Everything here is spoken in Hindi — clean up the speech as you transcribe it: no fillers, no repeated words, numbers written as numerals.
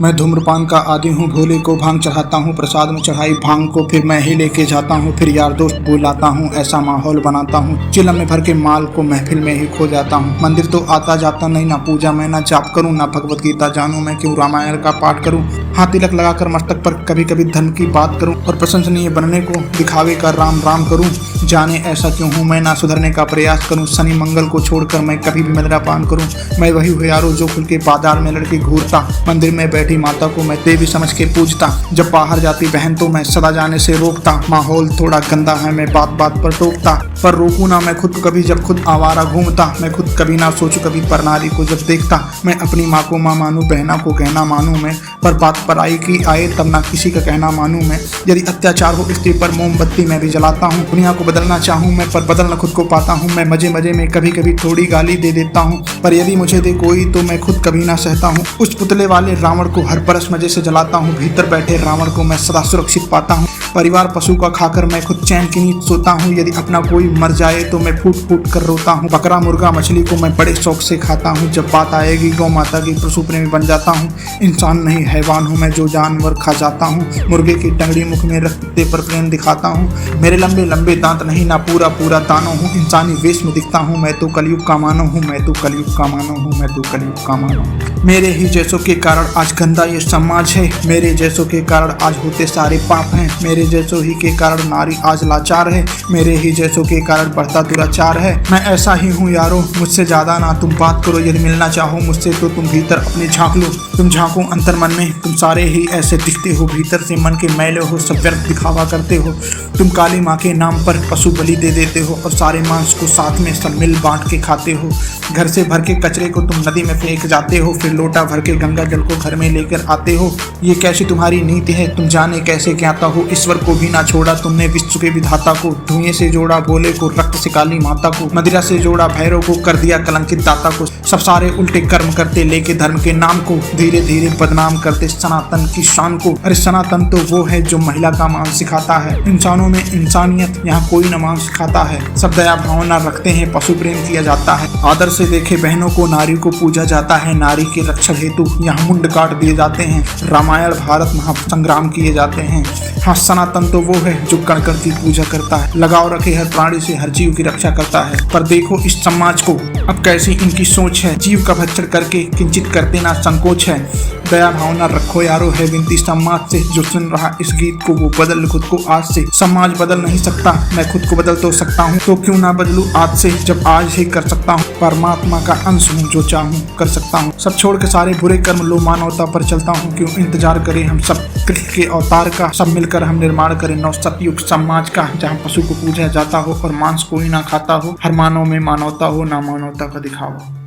मैं धूम्रपान का आदी हूँ, भोले को भांग चढ़ाता हूँ, प्रसाद में चढ़ाई भांग को फिर मैं ही लेके जाता हूँ, फिर यार दोस्त बुलाता हूँ, ऐसा माहौल बनाता हूँ, चिलम में भर के माल को महफिल में ही खो जाता हूँ। मंदिर तो आता जाता नहीं, ना पूजा मैं ना जाप करूँ, ना भगवत गीता जानूँ मैं क्यों रामायण का पाठ करूँ। हाँ तिलक लगाकर मस्तक पर कभी कभी धर्म की बात करूँ और प्रशंसनीय बनने को दिखावे का राम राम करूँ। जाने ऐसा क्यों हूँ मैं, ना सुधरने का प्रयास करूँ, शनि मंगल को छोड़कर मैं कभी भी मदिरापान करूँ। मैं वही हूँ यारो जो खुल के बाजार में लड़की घूरता, मंदिर में बैठी माता को मैं देवी समझ के पूजता, जब बाहर जाती बहन तो मैं सदा जाने से रोकता। माहौल थोड़ा गंदा है मैं बात बात पर टोकता, पर रोकू ना मैं खुद को कभी जब खुद आवारा घूमता। मैं खुद कभी ना सोचू कभी पर नारी को जब देखता, मैं अपनी माँ को माँ मानू, बहना को कहना मानू मैं, पर बात पर आई की आए तब ना किसी का कहना मानू मैं। यदि अत्याचार हो स्त्री पर मोमबत्ती मैं भी जलाता हूँ, दुनिया को बदलना चाहूँ मैं पर बदलना खुद को पाता हूँ। मैं मजे मजे में कभी कभी थोड़ी गाली दे देता हूँ, पर यदि मुझे दे कोई तो मैं खुद कभी ना सहता हूँ। उस पुतले वाले रावण को हर बरस मजे से जलाता हूँ, भीतर बैठे रावण को मैं सदा सुरक्षित पाता हूँ। परिवार पशु का खाकर मैं खुद चैन की नींद सोता हूँ, यदि अपना कोई मर जाए तो मैं फूट फूट कर रोता हूँ। बकरा मुर्गा मछली को मैं बड़े शौक से खाता हूँ, जब बात आएगी गौ माता की पशु प्रेमी बन जाता हूँ। इंसान नहीं हैवान हूँ मैं जो जानवर खा जाता हूँ, मुर्गे की टंगड़ी मुख में रख कुत्ते पर प्रेम दिखाता हूँ। मेरे लंबे लंबे दांत नहीं ना पूरा पूरा दानो हूँ, इंसानी वेश में दिखता हूँ मैं तो कलयुग का मानो हूँ, मैं तो कलयुग का मानो हूँ, मैं तो कलयुग का मानो हूँ। मेरे ही जैसों के कारण आज गंदा ये समाज है, मेरे जैसों के कारण आज होते सारे पाप हैं, मेरे जैसों ही के कारण नारी आज लाचार है, मेरे ही जैसों के कारण बढ़ता दुराचार है। मैं ऐसा ही हूँ यारो, मुझसे ज्यादा ना तुम बात करो, यदि मिलना चाहो मुझसे तो तुम भीतर अपने झांक लो। तुम झांको अंतर मन में, तुम सारे ही ऐसे दिखते हो, भीतर से मन के मैले हो, सब व्यर्थ दिखावा करते हो। तुम काली माँ के नाम पर पशु बलि दे देते हो और सारे मांस को साथ में सब मिल बांट के खाते हो। घर से भर के कचरे को तुम नदी में फेंक जाते हो, फिर लोटा भर के गंगा जल को घर में लेकर आते हो। ये कैसी तुम्हारी नीति है, तुम जाने कैसे ज्ञाता हो। ईश्वर को भी ना छोड़ा तुमने विश्व के विधाता को, धुएं से जोड़ा भोले को, रक्त से काली माता को, मदिरा से जोड़ा भैरव को, कर दिया कलंकित दाता को। सब सारे उल्टे कर्म करते लेके धर्म के नाम को, धीरे धीरे बदनाम करते सनातन की शान को। अरे सनातन तो वो है जो महिला का मान सिखाता है, इंसानों में इंसानियत यहाँ कोई न मान सिखाता है। सब दया भावना रखते हैं, पशु प्रेम किया जाता है, आदर से देखे बहनों को, नारी को पूजा जाता है, नारी के रक्षण हेतु यहाँ मुंड काट दिए जाते हैं, रामायण भारत महासंग्राम किए जाते हैं। हाँ सनातन तो वो है जो कण कण की पूजा करता है, लगाव रखे हर प्राणी से, हर जीव की रक्षा करता है। पर देखो इस समाज को अब कैसी इनकी सोच है, जीव का भक्षण करके किंचित करते ना संकोच है। दया भावना रखो यारो है विनती समाज से, जो सुन रहा इस गीत को वो बदल खुद को आज से। समाज बदल नहीं सकता, मैं खुद को बदल तो सकता हूँ, तो क्यों ना बदलूं आज से जब आज ही कर सकता हूँ। परमात्मा का अंश हूँ, जो चाहूँ कर सकता हूँ। सब छोड़ के सारे बुरे कर्म लो, मानवता पर चलता हूँ, क्यों इंतजार करें हम सब कृष्ण के अवतार का। सब मिलकर हम निर्माण करें नव सतयुग समाज का, जहाँ पशु को पूजा जाता हो और मांस कोई ना खाता हो, हर मानव में मानवता हो, ना मानवता का दिखावा।